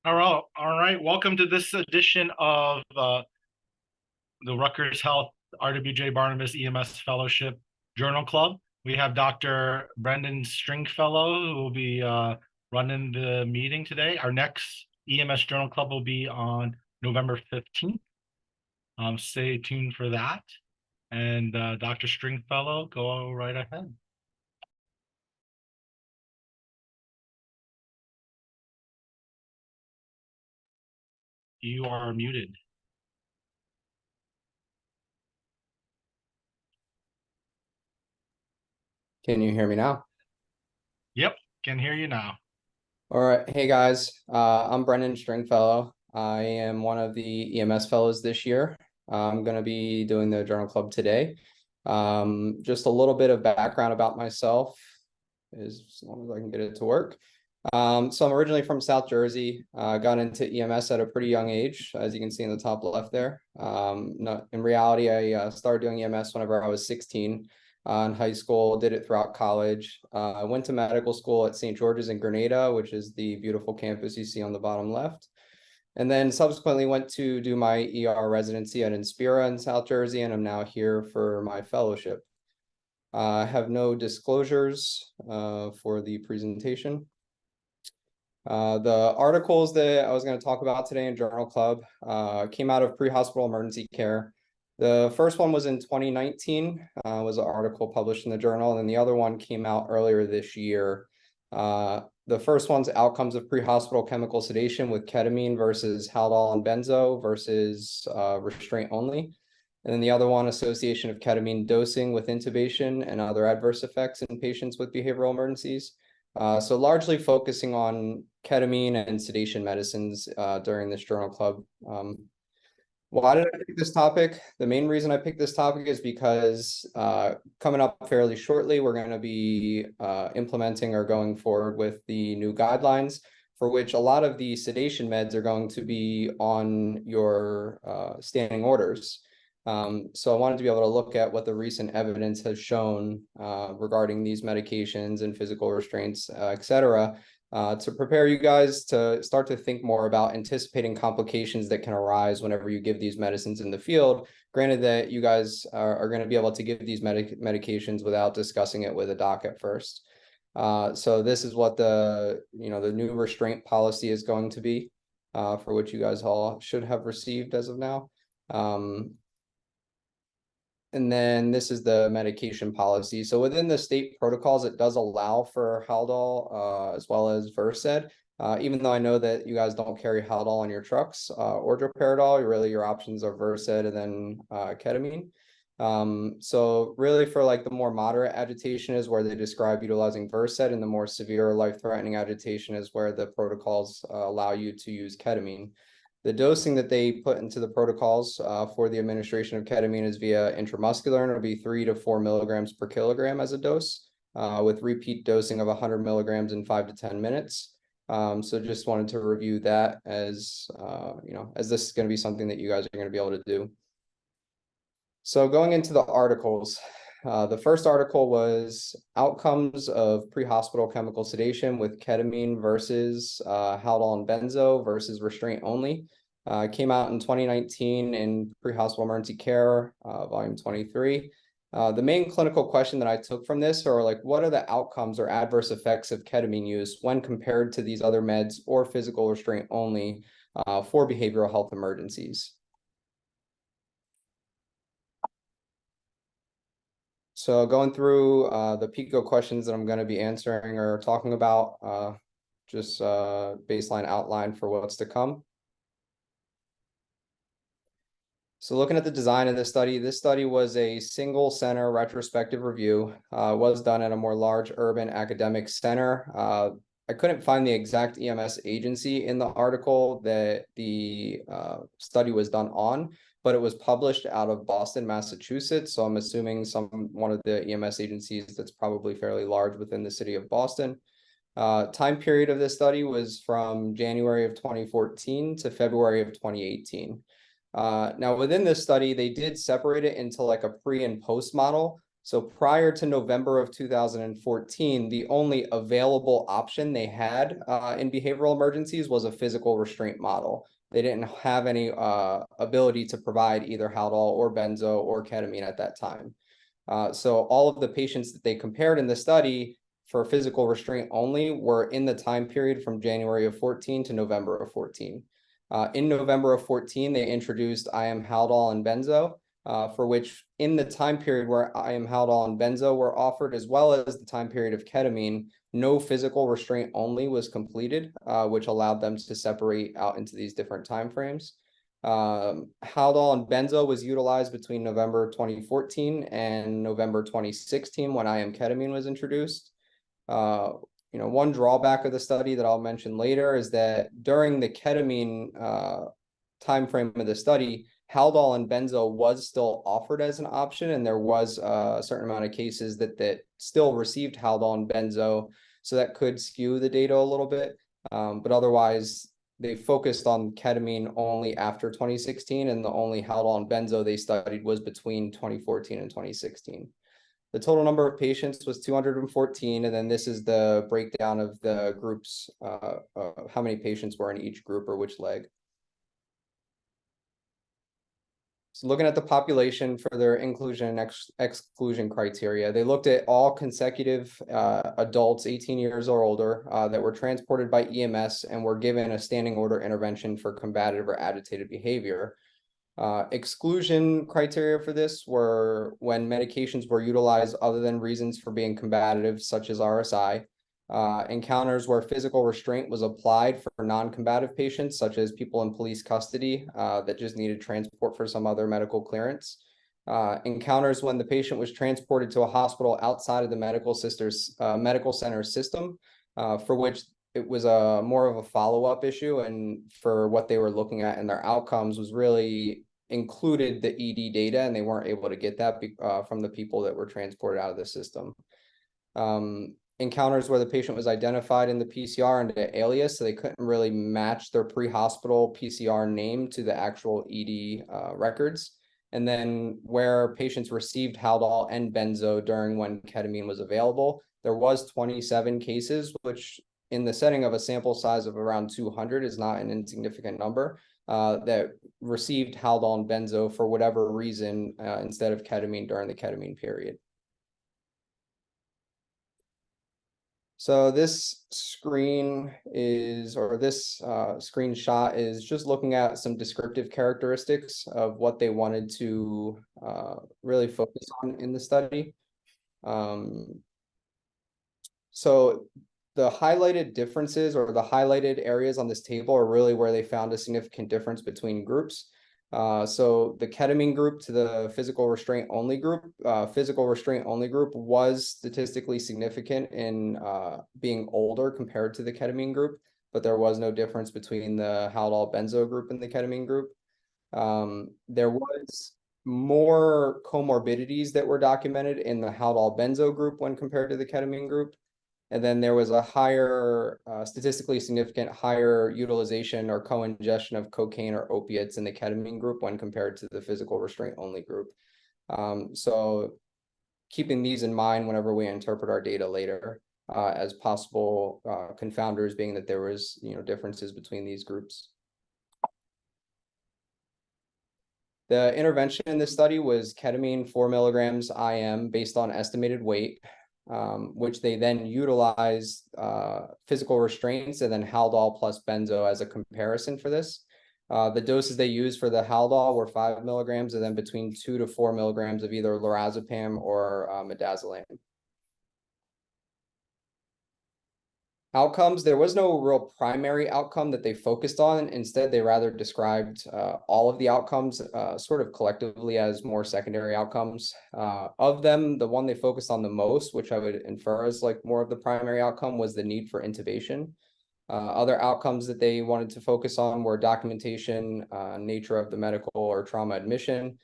All right. Welcome to this edition of the Rutgers Health RWJ Barnabas EMS Fellowship Journal Club. We have Dr. Brendan Stringfellow who will be running the meeting today. Our next EMS Journal Club will be on November 15th. Stay tuned for that. And Dr. Stringfellow, go right ahead. You are muted. Can you hear me now? Yep, can hear you now. All right. Hey, guys. I'm Brendan Stringfellow. I am one of the EMS fellows this year. I'm going to be doing the journal club today. Just a little bit of background about myself, as long as I can get it to work. So I'm originally from South Jersey. Got into EMS at a pretty young age, as you can see in the top left there. In reality, I started doing EMS whenever I was 16. In high school, did it throughout college. I went to medical school at St. George's in Grenada, which is the beautiful campus you see on the bottom left. And then subsequently went to do my ER residency at Inspira in South Jersey, and I'm now here for my fellowship. I have no disclosures for the presentation. The articles that I was going to talk about today in Journal Club came out of pre-hospital emergency care. The first one was in 2019, was an article published in the journal, and then the other one came out earlier this year. The first one's outcomes of pre-hospital chemical sedation with ketamine versus Haldol and benzo versus restraint only. And then the other one, association of ketamine dosing with intubation and other adverse effects in patients with behavioral emergencies. So largely focusing on ketamine and sedation medicines during this journal club. Why did I pick this topic? The main reason I picked this topic is because coming up fairly shortly, we're going to be implementing or going forward with the new guidelines for which a lot of the sedation meds are going to be on your standing orders. So I wanted to be able to look at what the recent evidence has shown regarding these medications and physical restraints, et cetera, to prepare you guys to start to think more about anticipating complications that can arise whenever you give these medicines in the field. Granted that you guys are going to be able to give these medications without discussing it with a doc at first. So this is what the new restraint policy is going to be, for which you guys all should have received as of now. And then this is the medication policy. So within the state protocols, it does allow for Haldol as well as Versed. Even though I know that you guys don't carry Haldol on your trucks or droperidol, really your options are Versed and then ketamine. So really for like the more moderate agitation is where they describe utilizing Versed, and the more severe life-threatening agitation is where the protocols allow you to use ketamine. The dosing that they put into the protocols for the administration of ketamine is via intramuscular, and it'll be 3 to 4 milligrams per kilogram as a dose, with repeat dosing of 100 milligrams in 5 to 10 minutes. So just wanted to review that as as this is going to be something that you guys are going to be able to do. So going into the articles, the first article was outcomes of pre-hospital chemical sedation with ketamine versus Haldol and benzo versus restraint only. Came out in 2019 in Pre-Hospital Emergency Care, volume 23. The main clinical question that I took from this are like, what are the outcomes or adverse effects of ketamine use when compared to these other meds or physical restraint only for behavioral health emergencies? So going through the PICO questions that I'm going to be answering or talking about, just baseline outline for what's to come. So looking at the design of this study was a single center retrospective review. Was done at a more large urban academic center. I couldn't find the exact EMS agency in the article that the study was done on, but it was published out of Boston, Massachusetts. So I'm assuming one of the EMS agencies that's probably fairly large within the city of Boston. Time period of this study was from January of 2014 to February of 2018. Now within this study, they did separate it into like a pre and post model. So prior to November of 2014, the only available option they had in behavioral emergencies was a physical restraint model. They didn't have any ability to provide either Haldol or benzo or ketamine at that time. So all of the patients that they compared in the study for physical restraint only were in the time period from January of 14 to November of 14. In November of 14, they introduced IM Haldol and benzo, for which in the time period where IM Haldol and benzo were offered, as well as the time period of ketamine, no physical restraint only was completed, which allowed them to separate out into these different timeframes. Haldol and benzo was utilized between November 2014 and November 2016 when IM ketamine was introduced. One drawback of the study that I'll mention later is that during the ketamine timeframe of the study, Haldol and benzo was still offered as an option, and there was a certain amount of cases that still received Haldol and benzo, so that could skew the data a little bit. But otherwise, they focused on ketamine only after 2016, and the only Haldol and benzo they studied was between 2014 and 2016. The total number of patients was 214, and then this is the breakdown of the groups, how many patients were in each group or which leg. So looking at the population for their inclusion and exclusion criteria, they looked at all consecutive adults 18 years or older that were transported by EMS and were given a standing order intervention for combative or agitated behavior. Exclusion criteria for this were when medications were utilized other than reasons for being combative, such as RSI. Encounters where physical restraint was applied for non-combative patients, such as people in police custody that just needed transport for some other medical clearance. Encounters when the patient was transported to a hospital outside of the medical center system, for which it was more of a follow-up issue, and for what they were looking at in their outcomes was really included the ED data, and they weren't able to get that from the people that were transported out of the system. Encounters where the patient was identified in the PCR under the alias, so they couldn't really match their pre-hospital PCR name to the actual ED records. And then where patients received Haldol and benzo during when ketamine was available, there was 27 cases, which in the setting of a sample size of around 200 is not an insignificant number, that received Haldol and benzo for whatever reason instead of ketamine during the ketamine period. So this screen is, or this screenshot is just looking at some descriptive characteristics of what they wanted to really focus on in the study. So the highlighted differences or the highlighted areas on this table are really where they found a significant difference between groups. So the ketamine group to the physical restraint only group was statistically significant in being older compared to the ketamine group, but there was no difference between the Haldol benzo group and the ketamine group. There was more comorbidities that were documented in the Haldol benzo group when compared to the ketamine group. And then there was a higher, statistically significant higher utilization or co-ingestion of cocaine or opiates in the ketamine group when compared to the physical restraint only group. So keeping these in mind whenever we interpret our data later as possible confounders, being that there was differences between these groups. The intervention in this study was ketamine 4 milligrams IM based on estimated weight, which they then utilized physical restraints and then Haldol plus benzo as a comparison for this. The doses they used for the Haldol were 5 milligrams and then between 2 to 4 milligrams of either lorazepam or midazolam. Outcomes, there was no real primary outcome that they focused on. Instead, they rather described all of the outcomes sort of collectively as more secondary outcomes. Of them, the one they focused on the most, which I would infer as like more of the primary outcome, was the need for intubation. Other outcomes that they wanted to focus on were documentation, nature of the medical or trauma admission,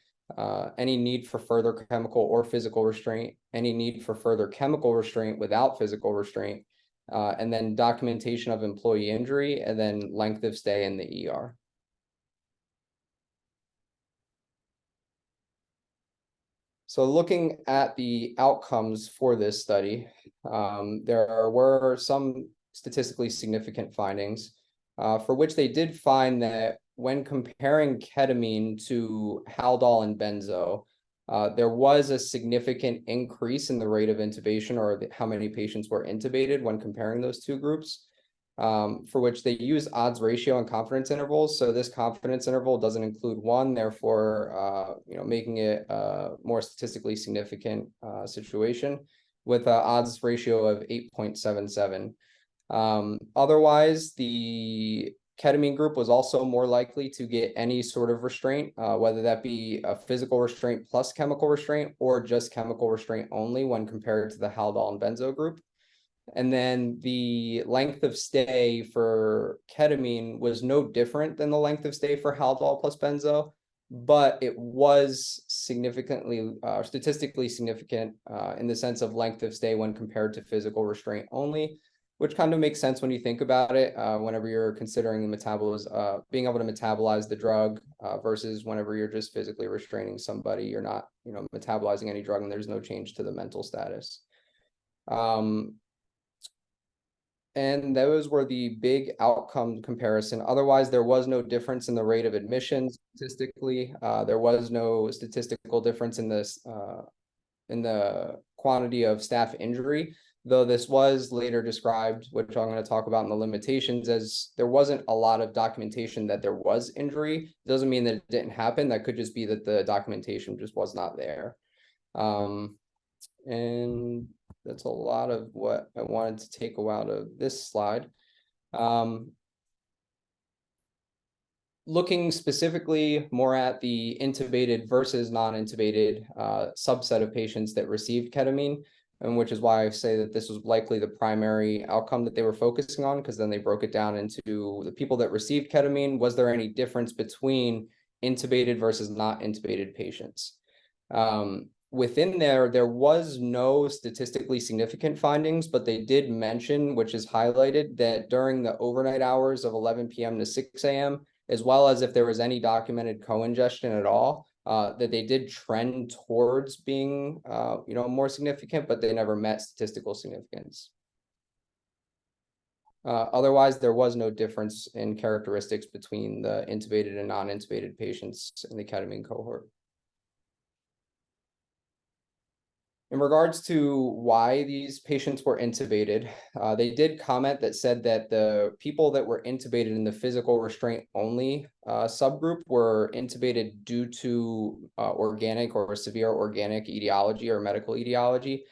any need for further chemical or physical restraint, any need for further chemical restraint without physical restraint, and then documentation of employee injury, and then length of stay in the ER. So looking at the outcomes for this study, there were some statistically significant findings, for which they did find that when comparing ketamine to Haldol and benzo, there was a significant increase in the rate of intubation, or how many patients were intubated when comparing those two groups, for which they use odds ratio and confidence intervals. So this confidence interval doesn't include one, therefore, making it a more statistically significant situation with an odds ratio of 8.77. Otherwise, the ketamine group was also more likely to get any sort of restraint, whether that be a physical restraint plus chemical restraint or just chemical restraint only when compared to the Haldol and benzo group. And then the length of stay for ketamine was no different than the length of stay for Haldol plus benzo, but it was significantly, statistically significant in the sense of length of stay when compared to physical restraint only, which kind of makes sense when you think about it, whenever you're considering the metabolism, being able to metabolize the drug versus whenever you're just physically restraining somebody, you're not, metabolizing any drug and there's no change to the mental status. And those were the big outcome comparison. Otherwise, there was no difference in the rate of admissions statistically. There was no statistical difference in this in the quantity of staff injury, though this was later described, which I'm going to talk about in the limitations, as there wasn't a lot of documentation that there was injury. It doesn't mean that it didn't happen. That could just be that the documentation just was not there. And that's a lot of what I wanted to take out of this slide. Looking specifically more at the intubated versus non-intubated subset of patients that received ketamine, and which is why I say that this was likely the primary outcome that they were focusing on, because then they broke it down into the people that received ketamine. Was there any difference between intubated versus not intubated patients? Within there was no statistically significant findings, but they did mention, which is highlighted, that during the overnight hours of 11 p.m. to 6 a.m., as well as if there was any documented co-ingestion at all, that they did trend towards being, more significant, but they never met statistical significance. Otherwise, there was no difference in characteristics between the intubated and non-intubated patients in the ketamine cohort. In regards to why these patients were intubated, they did comment that said that the people that were intubated in the physical restraint only subgroup were intubated due to organic or severe organic etiology or medical etiology.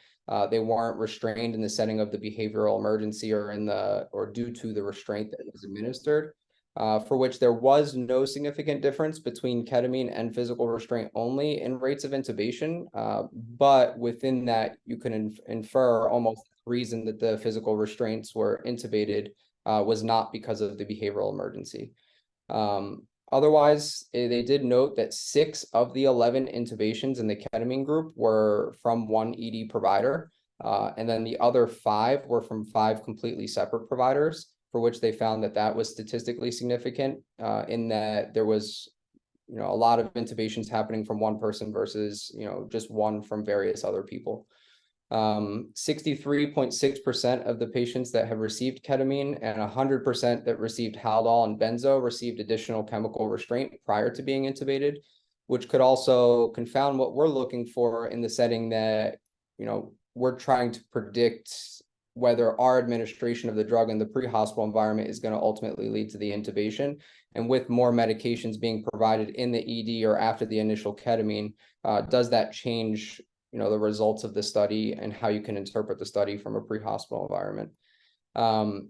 They weren't restrained in the setting of the behavioral emergency or due to the restraint that was administered. For which there was no significant difference between ketamine and physical restraint only in rates of intubation. But within that, you can infer almost the reason that the physical restraints were intubated was not because of the behavioral emergency. Otherwise, they did note that 6 of the 11 intubations in the ketamine group were from one ED provider. And then the other 5 were from 5 completely separate providers, for which they found that that was statistically significant in that there was, a lot of intubations happening from one person versus, just one from various other people. 63.6% of the patients that have received ketamine and 100% that received Haldol and benzo received additional chemical restraint prior to being intubated, which could also confound what we're looking for in the setting that, we're trying to predict whether our administration of the drug in the pre-hospital environment is going to ultimately lead to the intubation. And with more medications being provided in the ED or after the initial ketamine, does that change, the results of the study and how you can interpret the study from a pre-hospital environment? And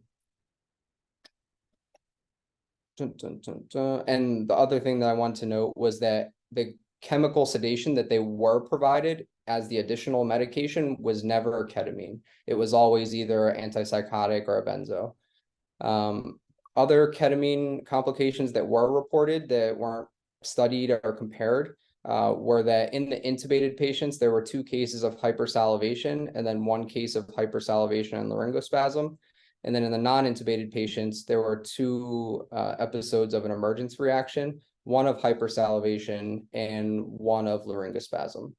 the other thing that I want to note was that the chemical sedation that they were provided as the additional medication was never ketamine. It was always either antipsychotic or a benzo. Other ketamine complications that were reported that weren't studied or compared were that in the intubated patients, there were 2 cases of hypersalivation and then 1 case of hypersalivation and laryngospasm. And then in the non-intubated patients, there were 2 episodes of an emergence reaction, 1 of hypersalivation and 1 of laryngospasm.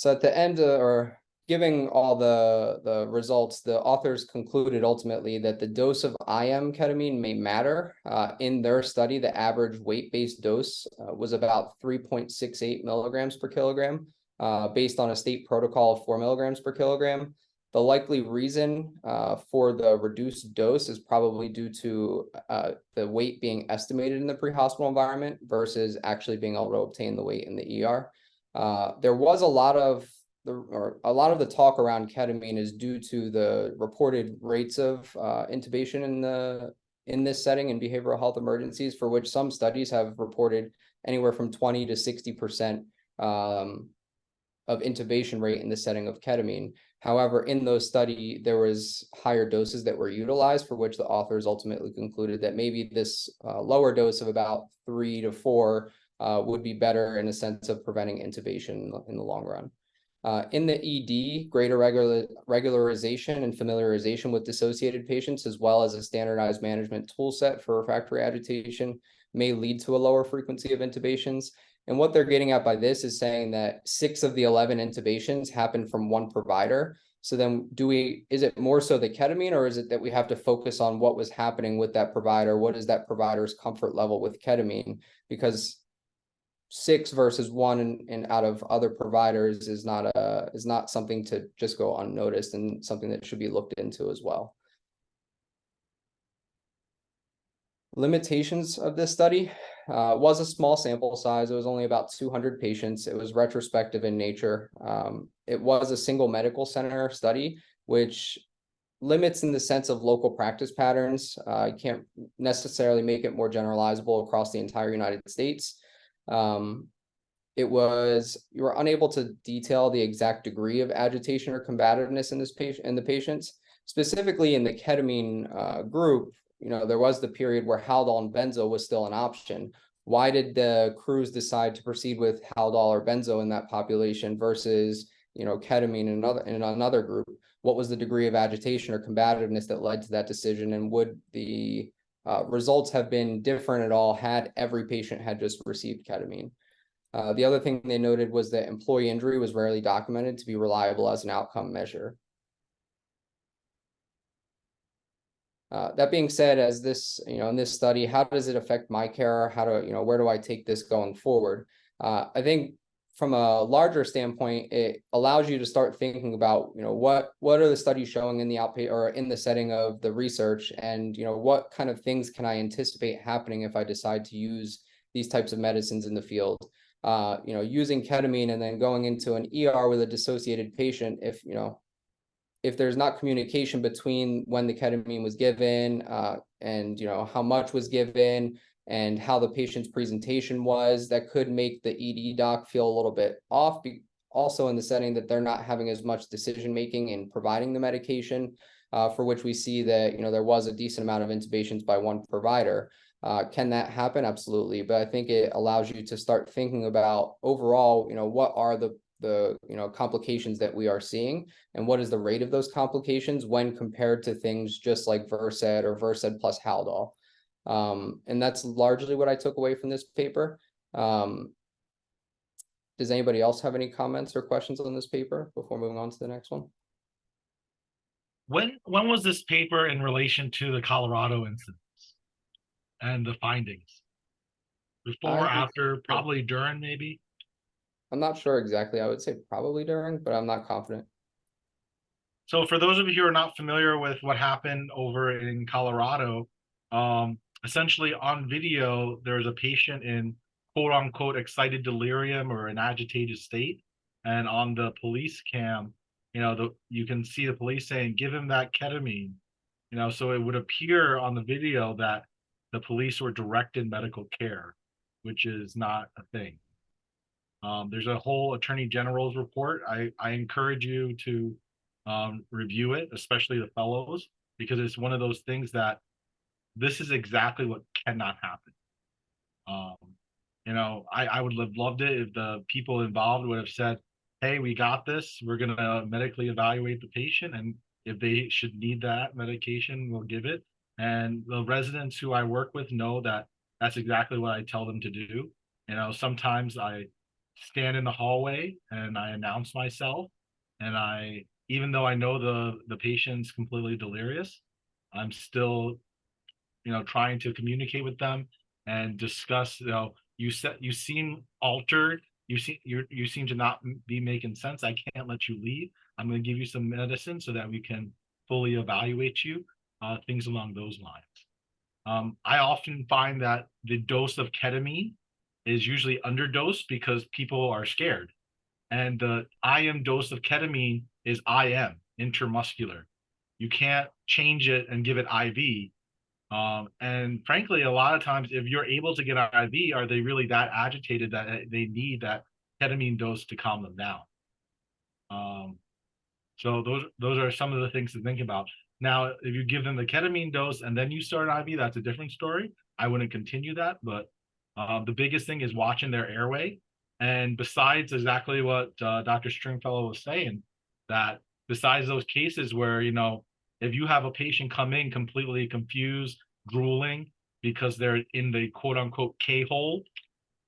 So at the end, or giving all the results, the authors concluded ultimately that the dose of IM ketamine may matter. In their study, the average weight-based dose was about 3.68 milligrams per kilogram, based on a state protocol of 4 milligrams per kilogram. The likely reason for the reduced dose is probably due to the weight being estimated in the pre-hospital environment versus actually being able to obtain the weight in the ER. There was a lot of the talk around ketamine is due to the reported rates of intubation in this setting in behavioral health emergencies, for which some studies have reported anywhere from 20 to 60% of intubation rate in the setting of ketamine. However, in those study, there was higher doses that were utilized, for which the authors ultimately concluded that maybe this lower dose of about 3 to 4 would be better in a sense of preventing intubation in the long run. In the ED, greater regularization and familiarization with dissociated patients, as well as a standardized management tool set for refractory agitation, may lead to a lower frequency of intubations. And what they're getting at by this is saying that 6 of the 11 intubations happen from one provider. So then is it more so the ketamine, or is it that we have to focus on what was happening with that provider? What is that provider's comfort level with ketamine? Because 6 versus 1 and out of other providers is not something to just go unnoticed, and something that should be looked into as well. Limitations of this study was a small sample size. It was only about 200 patients. It was retrospective in nature. It was a single medical center study, which limits in the sense of local practice patterns. You can't necessarily make it more generalizable across the entire United States. You were unable to detail the exact degree of agitation or combativeness in the patients. Specifically in the ketamine group, there was the period where Haldol and benzo was still an option. Why did the crews decide to proceed with Haldol or benzo in that population versus, ketamine in another group? What was the degree of agitation or combativeness that led to that decision? And would the results have been different at all had every patient had just received ketamine? The other thing they noted was that employee injury was rarely documented to be reliable as an outcome measure. That being said, as this, in this study, how does it affect my care? Where do I take this going forward? I think from a larger standpoint, it allows you to start thinking about, what are the studies showing in the outpatient or in the setting of the research, and, what kind of things can I anticipate happening if I decide to use these types of medicines in the field? Using ketamine and then going into an ER with a dissociated patient, if there's not communication between when the ketamine was given, and how much was given and how the patient's presentation was, that could make the ED doc feel a little bit off. Also in the setting that they're not having as much decision making in providing the medication, for which we see that there was a decent amount of intubations by one provider. Can that happen? Absolutely. But I think it allows you to start thinking about overall, what are the complications that we are seeing, and what is the rate of those complications when compared to things just like Versed or Versed plus Haldol. And that's largely what I took away from this paper. Does anybody else have any comments or questions on this paper before moving on to the next one? When was this paper in relation to the Colorado incidents and the findings? Before, after, probably during, maybe? I'm not sure exactly. I would say probably during, but I'm not confident. So for those of you who are not familiar with what happened over in Colorado, essentially on video, there's a patient in quote unquote excited delirium or an agitated state. And on the police cam, you can see the police saying, give him that ketamine. So it would appear on the video that the police were directed medical care, which is not a thing. There's a whole Attorney General's report. I encourage you to review it, especially the fellows, because it's one of those things that this is exactly what cannot happen. I would have loved it if the people involved would have said, hey, we got this. We're going to medically evaluate the patient. And if they should need that medication, we'll give it. And the residents who I work with know that that's exactly what I tell them to do. Sometimes I stand in the hallway and I announce myself. And even though I know the patient's completely delirious, I'm still, trying to communicate with them and discuss, you seem altered. You seem to not be making sense. I can't let you leave. I'm going to give you some medicine so that we can fully evaluate you, things along those lines. I often find that the dose of ketamine is usually underdosed because people are scared. And the IM dose of ketamine is IM, intramuscular. You can't change it and give it IV. And frankly, a lot of times, if you're able to get an IV, are they really that agitated that they need that ketamine dose to calm them down? Um, so those are some of the things to think about. Now, if you give them the ketamine dose and then you start an IV, that's a different story. I wouldn't continue that, but the biggest thing is watching their airway. And besides exactly what Dr. Stringfellow was saying, that besides those cases where, if you have a patient come in completely confused, drooling because they're in the quote unquote K-hole,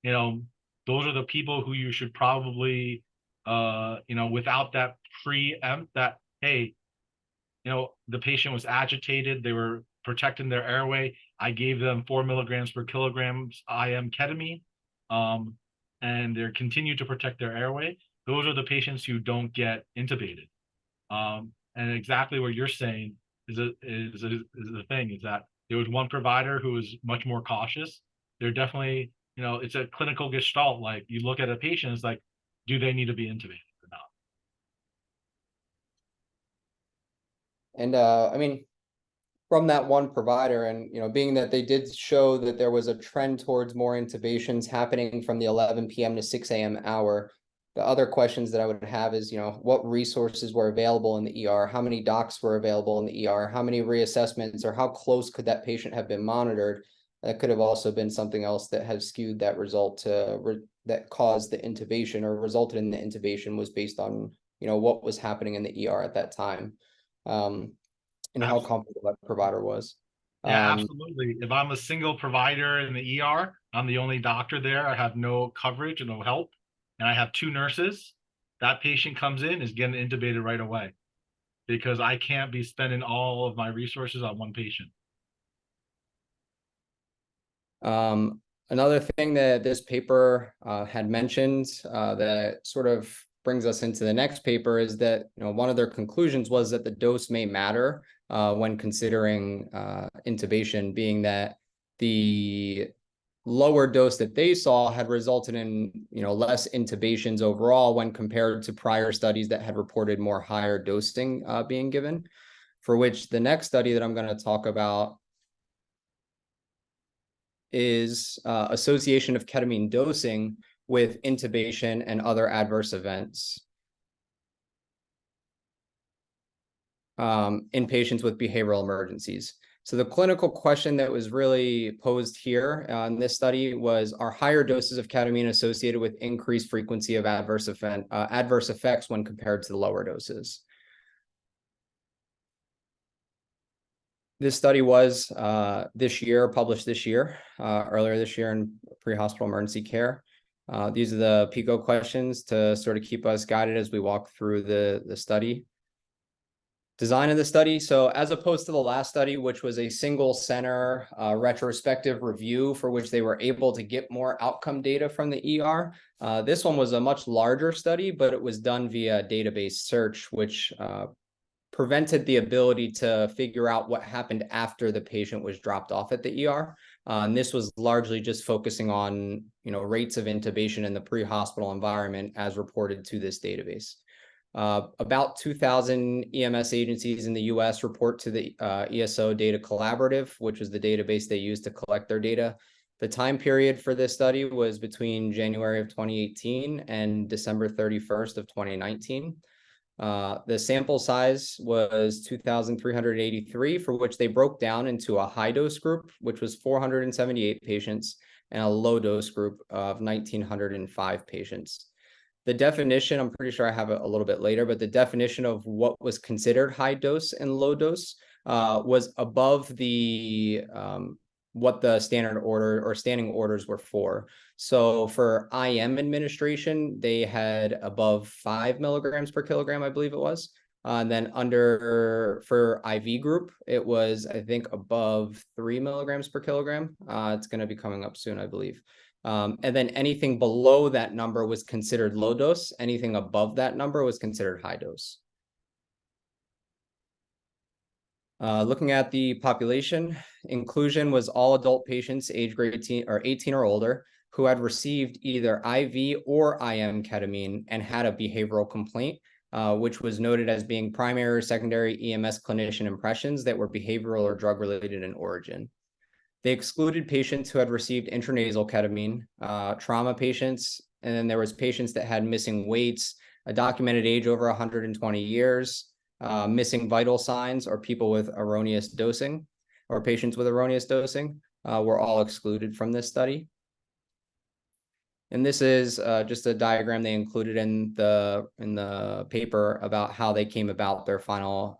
you know, those are the people who you should probably, without that preempt that, hey, the patient was agitated, they were protecting their airway. I gave them 4 milligrams per kilograms IM ketamine, and they continue to protect their airway. Those are the patients who don't get intubated. And exactly what you're saying is the thing is that there was one provider who was much more cautious. They're definitely, it's a clinical gestalt. Like you look at a patient, it's like, do they need to be intubated or not? And I mean, from that one provider, and being that they did show that there was a trend towards more intubations happening from the 11 p.m. to 6 a.m. hour, the other questions that I would have is, what resources were available in the ER? How many docs were available in the ER? How many reassessments, or how close could that patient have been monitored? That could have also been something else that has skewed that result that caused the intubation or resulted in the intubation was based on, what was happening in the ER at that time. And how comfortable that provider was. Yeah, absolutely. If I'm a single provider in the ER, I'm the only doctor there. I have no coverage and no help, and I have 2 nurses. That patient comes in is getting intubated right away because I can't be spending all of my resources on one patient. Another thing that this paper had mentioned that sort of brings us into the next paper is that one of their conclusions was that the dose may matter when considering intubation, being that the lower dose that they saw had resulted in less intubations overall when compared to prior studies that had reported more higher dosing being given, for which the next study that I'm going to talk about is association of ketamine dosing with intubation and other adverse events in patients with behavioral emergencies. So the clinical question that was really posed here in this study was, are higher doses of ketamine associated with increased frequency of adverse effects when compared to the lower doses? This study was published this year, earlier this year in pre-hospital emergency care. These are the PICO questions to sort of keep us guided as we walk through the study. Design of the study. So as opposed to the last study, which was a single center retrospective review for which they were able to get more outcome data from the ER, this one was a much larger study, but it was done via database search, which prevented the ability to figure out what happened after the patient was dropped off at the ER. And this was largely just focusing on, rates of intubation in the pre-hospital environment as reported to this database. About 2,000 EMS agencies in the US report to the ESO Data Collaborative, which was the database they used to collect their data. The time period for this study was between January of 2018 and December 31st of 2019. The sample size was 2,383, for which they broke down into a high dose group, which was 478 patients, and a low dose group of 1,905 patients. The definition, I'm pretty sure I have it a little bit later, but the definition of what was considered high dose and low dose was above the what the standard order or standing orders were for. So for IM administration, they had above 5 milligrams per kilogram, I believe it was. And then for IV group, it was, I think, above 3 milligrams per kilogram. It's going to be coming up soon, I believe. And then anything below that number was considered low dose. Anything above that number was considered high dose. Looking at the population, inclusion was all adult patients age grade 18 or older who had received either IV or IM ketamine and had a behavioral complaint, which was noted as being primary or secondary EMS clinician impressions that were behavioral or drug related in origin. They excluded patients who had received intranasal ketamine, trauma patients, and then there was patients that had missing weights, a documented age over 120 years, missing vital signs, or people with erroneous dosing, or patients with erroneous dosing, were all excluded from this study. And this is just a diagram they included in the paper about how they came about their final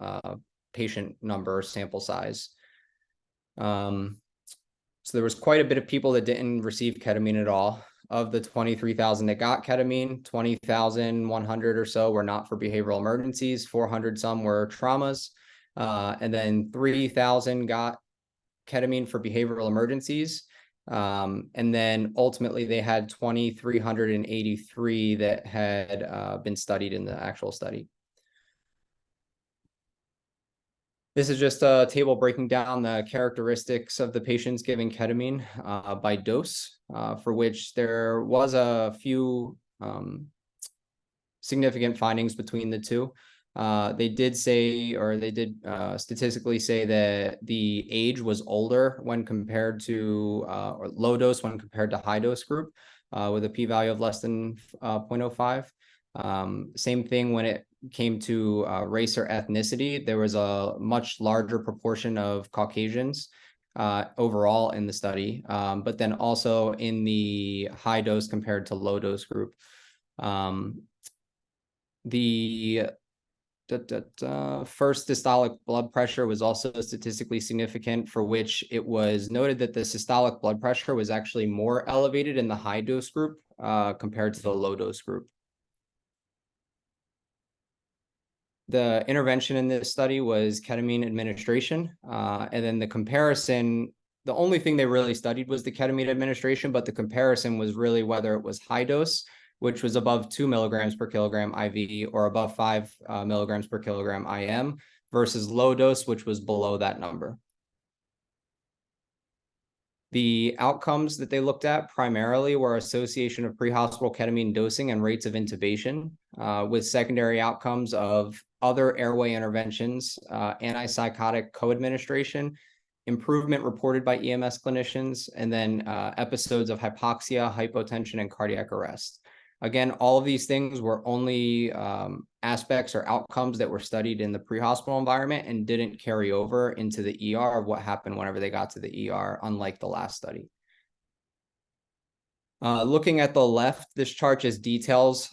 patient number sample size. So there was quite a bit of people that didn't receive ketamine at all. Of the 23,000 that got ketamine, 20,100 or so were not for behavioral emergencies, 400 some were traumas, and then 3,000 got ketamine for behavioral emergencies. And then ultimately they had 2,383 that had been studied in the actual study. This is just a table breaking down the characteristics of the patients giving ketamine by dose, for which there was a few significant findings between the two. They did say, or they did statistically say that the age was older when compared to, or low dose when compared to high dose group, with a p-value of less than 0.05. Same thing when it came to race or ethnicity. There was a much larger proportion of Caucasians overall in the study, but then also in the high dose compared to low dose group. The first systolic blood pressure was also statistically significant, for which it was noted that the systolic blood pressure was actually more elevated in the high dose group compared to the low dose group. The intervention in this study was ketamine administration, and then the comparison, the only thing they really studied was the ketamine administration, but the comparison was really whether it was high dose, which was above 2 milligrams per kilogram IV, or above 5 milligrams per kilogram IM, versus low dose, which was below that number. The outcomes that they looked at primarily were association of pre-hospital ketamine dosing and rates of intubation, with secondary outcomes of other airway interventions, antipsychotic co-administration, improvement reported by EMS clinicians, and then episodes of hypoxia, hypotension, and cardiac arrest. Again, all of these things were only aspects or outcomes that were studied in the pre-hospital environment and didn't carry over into the ER of what happened whenever they got to the ER, unlike the last study. Looking at the left, this chart just details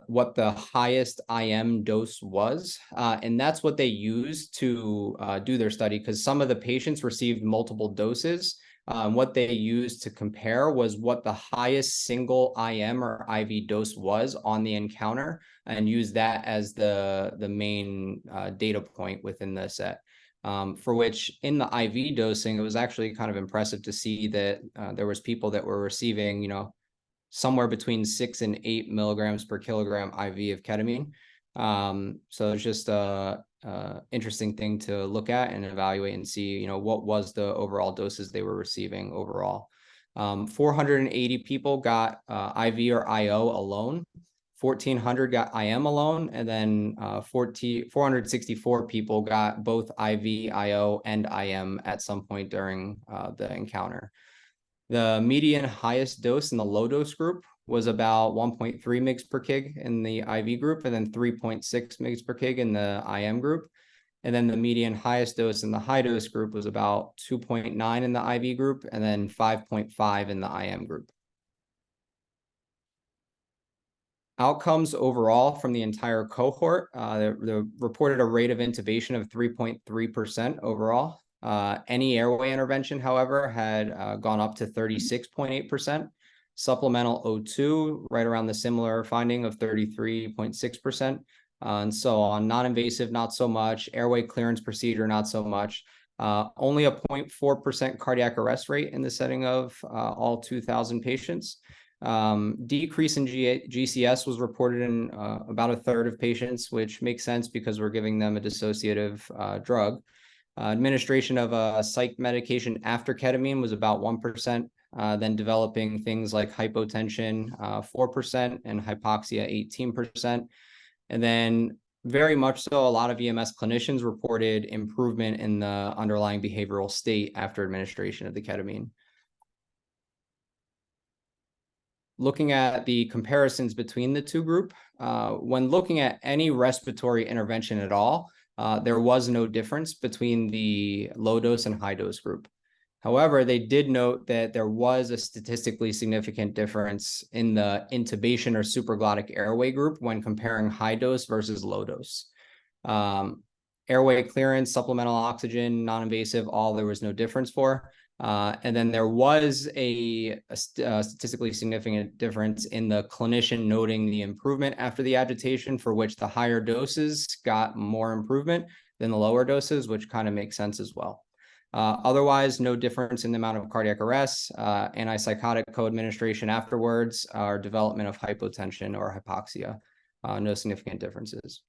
what the highest IM dose was, and that's what they used to do their study, because some of the patients received multiple doses. What they used to compare was what the highest single IM or IV dose was on the encounter, and use that as the main data point within the set. For which in the IV dosing, it was actually kind of impressive to see that there was people that were receiving, somewhere between 6 and 8 milligrams per kilogram IV of ketamine. So it's just a interesting thing to look at and evaluate and see, what was the overall doses they were receiving overall. 480 people got IV or IO alone. 1,400 got IM alone, and then 464 people got both IV, IO, and IM at some point during the encounter. The median highest dose in the low dose group was about 1.3 mg per kg in the IV group, and then 3.6 mg per kg in the IM group. And then the median highest dose in the high dose group was about 2.9 in the IV group, and then 5.5 in the IM group. Outcomes overall from the entire cohort, they reported a rate of intubation of 3.3% overall. Any airway intervention, however, had gone up to 36.8%. Supplemental O2, right around the similar finding of 33.6%. And so on non-invasive, not so much. Airway clearance procedure, not so much. Only a 0.4% cardiac arrest rate in the setting of all 2,000 patients. Decrease in GCS was reported in about a third of patients, which makes sense because we're giving them a dissociative drug. Administration of a psych medication after ketamine was about 1%, then developing things like hypotension, 4%, and hypoxia, 18%. And then very much so, a lot of EMS clinicians reported improvement in the underlying behavioral state after administration of the ketamine. Looking at the comparisons between the two groups, when looking at any respiratory intervention at all, there was no difference between the low dose and high dose group. However, they did note that there was a statistically significant difference in the intubation or supraglottic airway group when comparing high dose versus low dose. Airway clearance, supplemental oxygen, non-invasive, all there was no difference for. And then there was a statistically significant difference in the clinician noting the improvement after the agitation, for which the higher doses got more improvement than the lower doses, which kind of makes sense as well. Otherwise, no difference in the amount of cardiac arrests, antipsychotic co-administration afterwards, or development of hypotension or hypoxia. No significant differences.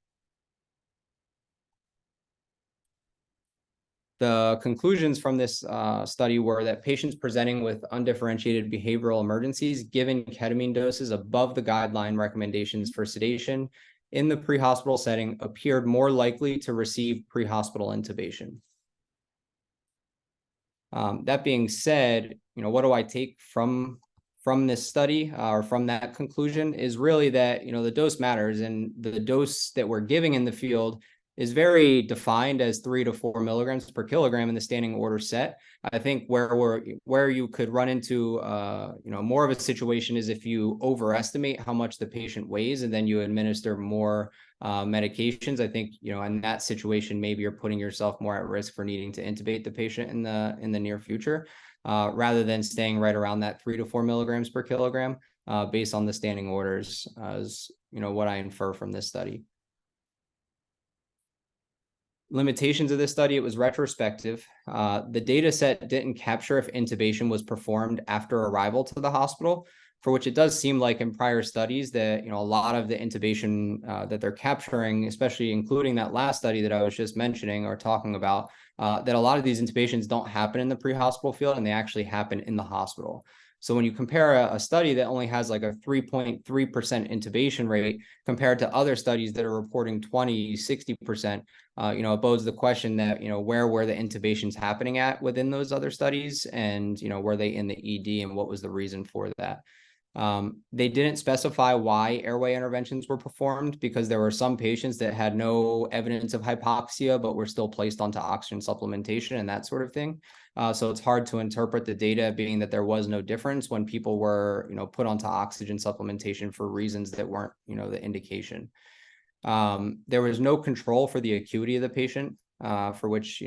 The conclusions from this study were that patients presenting with undifferentiated behavioral emergencies given ketamine doses above the guideline recommendations for sedation in the pre-hospital setting appeared more likely to receive pre-hospital intubation. That being said, what do I take from this study or from that conclusion is really that, the dose matters, and the dose that we're giving in the field is very defined as 3 to 4 milligrams per kilogram in the standing order set. I think where you could run into more of a situation is if you overestimate how much the patient weighs and then you administer more medications. I think in that situation maybe you're putting yourself more at risk for needing to intubate the patient in the near future, rather than staying right around that 3 to 4 milligrams per kilogram based on the standing orders, as what I infer from this study. Limitations of this study: it was retrospective. The data set didn't capture if intubation was performed after arrival to the hospital, for which it does seem like in prior studies that a lot of the intubation that they're capturing, especially including that last study that I was just mentioning or talking about, that a lot of these intubations don't happen in the pre-hospital field and they actually happen in the hospital. So when you compare a study that only has like a 3.3% intubation rate compared to other studies that are reporting 20, 60%, it bodes the question that, where were the intubations happening at within those other studies, and, were they in the ED, and what was the reason for that? They didn't specify why airway interventions were performed, because there were some patients that had no evidence of hypoxia, but were still placed onto oxygen supplementation and that sort of thing. So it's hard to interpret the data, being that there was no difference when people were, put onto oxygen supplementation for reasons that weren't, the indication. There was no control for the acuity of the patient, for which,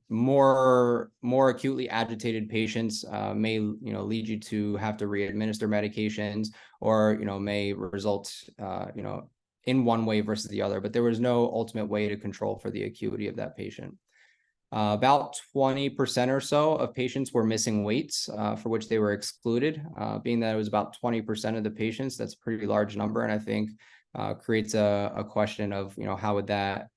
more acutely agitated patients may lead you to have to re-administer medications, or may result in one way versus the other, but there was no ultimate way to control for the acuity of that patient. About 20% or so of patients were missing weights, for which they were excluded. Being that it was about 20% of the patients, that's a pretty large number, and I think creates a question of how would that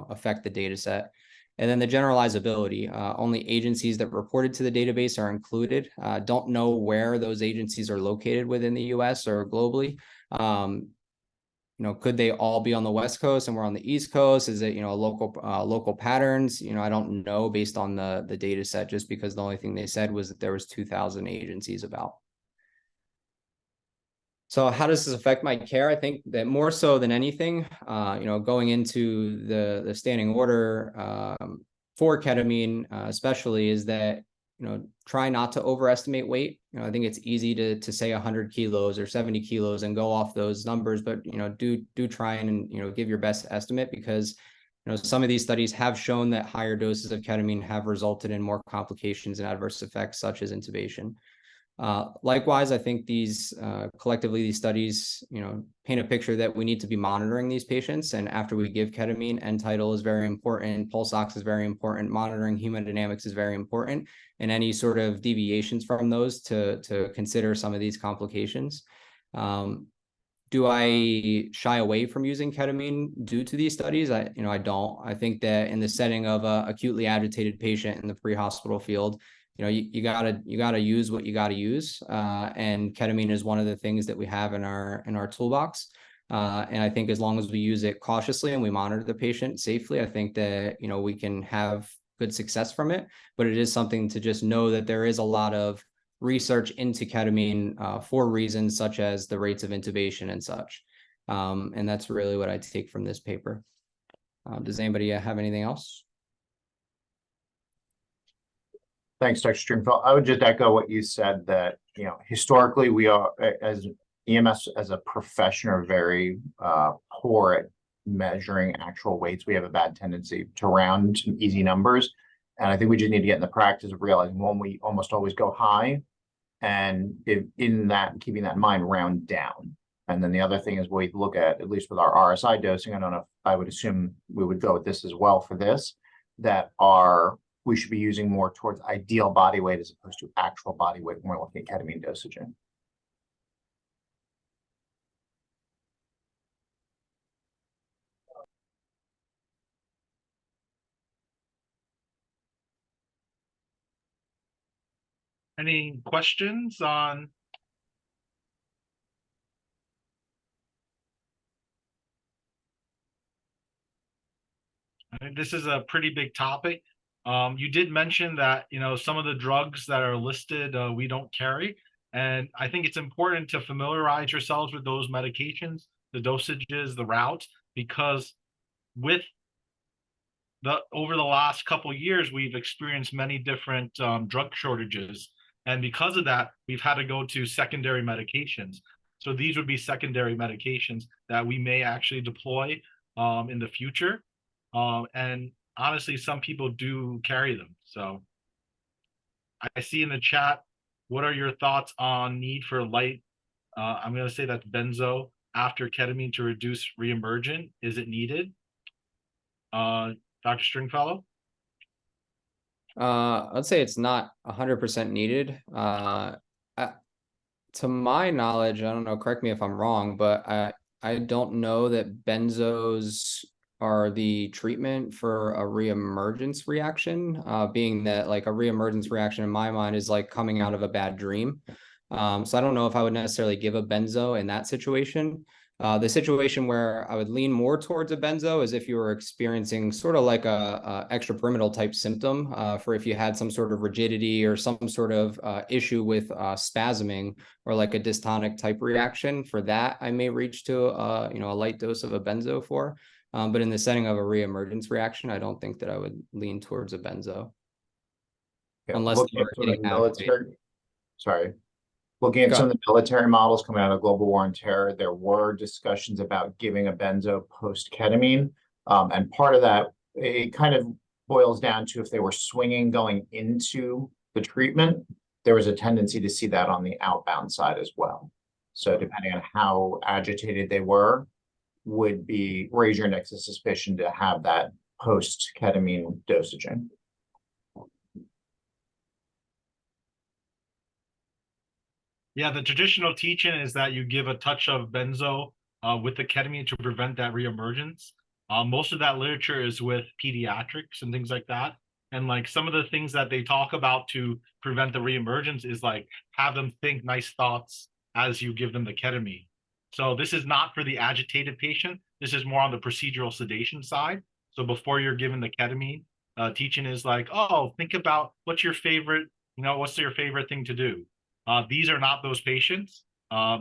affect the data set. And then the generalizability, only agencies that reported to the database are included. Don't know where those agencies are located within the US or globally. Could they all be on the West Coast and we're on the East Coast? Is it, local patterns? I don't know based on the data set, just because the only thing they said was that there was 2,000 agencies about. So how does this affect my care? I think that more so than anything, going into the standing order for ketamine, especially, is that, try not to overestimate weight. I think it's easy to say 100 kilos or 70 kilos and go off those numbers, but, do try and, give your best estimate, because some of these studies have shown that higher doses of ketamine have resulted in more complications and adverse effects, such as intubation. Likewise, I think these collectively, these studies, paint a picture that we need to be monitoring these patients. And after we give ketamine, end tidal is very important, pulse ox is very important, monitoring hemodynamics is very important, and any sort of deviations from those to consider some of these complications. Do I shy away from using ketamine due to these studies? I don't. I think that in the setting of a acutely agitated patient in the pre-hospital field, you gotta use what you gotta use, and ketamine is one of the things that we have in our toolbox. And I think as long as we use it cautiously and we monitor the patient safely, I think that we can have good success from it. But it is something to just know that there is a lot of research into ketamine for reasons such as the rates of intubation and such. And that's really what I take from this paper. Does anybody have anything else? Thanks, Dr. Stringfellow. I would just echo what you said, that historically we are, as EMS as a profession, are very poor at measuring actual weights. We have a bad tendency to round to easy numbers. And I think we just need to get in the practice of realizing, one, we almost always go high, and in that, keeping that in mind, round down. And then the other thing is we look at least with our RSI dosing, I don't know if I would assume we would go with this as well for this, that we should be using more towards ideal body weight as opposed to actual body weight when we're looking at ketamine dosaging. Any questions on? I think this is a pretty big topic. You did mention that, some of the drugs that are listed, we don't carry. And I think it's important to familiarize yourselves with those medications, the dosages, the routes, because over the last couple of years, we've experienced many different drug shortages. And because of that, we've had to go to secondary medications. So these would be secondary medications that we may actually deploy in the future. And honestly, some people do carry them. So I see in the chat, what are your thoughts on need for light? I'm going to say that's benzo after ketamine to reduce reemergent. Is it needed? Dr. Stringfellow? I'd say it's not 100% needed. To my knowledge, I don't know, correct me if I'm wrong, but I don't know that benzos are the treatment for a reemergence reaction, being that like a reemergence reaction in my mind is like coming out of a bad dream. So I don't know if I would necessarily give a benzo in that situation. The situation where I would lean more towards a benzo is if you were experiencing sort of like a extrapyramidal type symptom, for if you had some sort of rigidity or some sort of issue with spasming or like a dystonic type reaction. For that, I may reach to a light dose of a benzo for. But in the setting of a reemergence reaction, I don't think that I would lean towards a benzo. Unless looking at some of the military, looking at some of the military models coming out of global war and terror, there were discussions about giving a benzo post ketamine. And part of that, it kind of boils down to if they were swinging going into the treatment, there was a tendency to see that on the outbound side as well. So depending on how agitated they were, would be raise your nexus suspicion to have that post ketamine dosaging. Yeah, the traditional teaching is that you give a touch of benzo with the ketamine to prevent that reemergence. Most of that literature is with pediatrics and things like that. And like some of the things that they talk about to prevent the reemergence is like have them think nice thoughts as you give them the ketamine. So this is not for the agitated patient. This is more on the procedural sedation side. So before you're given the ketamine, teaching is like, oh, think about what's your favorite thing to do. These are not those patients. A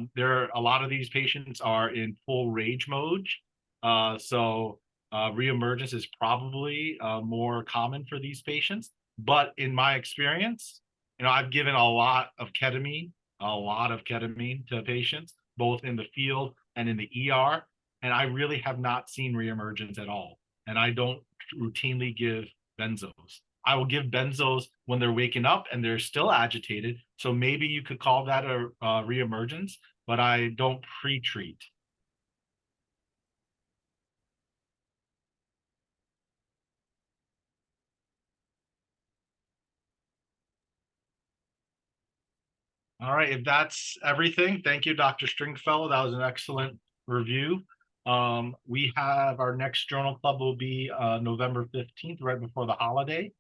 lot of these patients are in full rage mode. So reemergence is probably more common for these patients. But in my experience, I've given a lot of ketamine to patients, both in the field and in the ER, and I really have not seen reemergence at all. and I don't routinely give benzos. I will give benzos when they're waking up and they're still agitated. So maybe you could call that a reemergence, but I don't pre-treat. All right, if that's everything, thank you, Dr. Stringfellow. That was an excellent review. We have our next journal club will be November 15th, right before the holiday.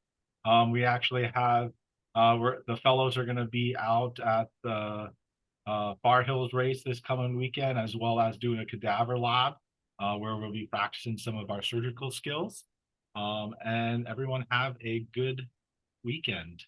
We actually have the fellows are going to be out at the Far Hills race this coming weekend, as well as doing a cadaver lab where we'll be practicing some of our surgical skills. And everyone have a good weekend.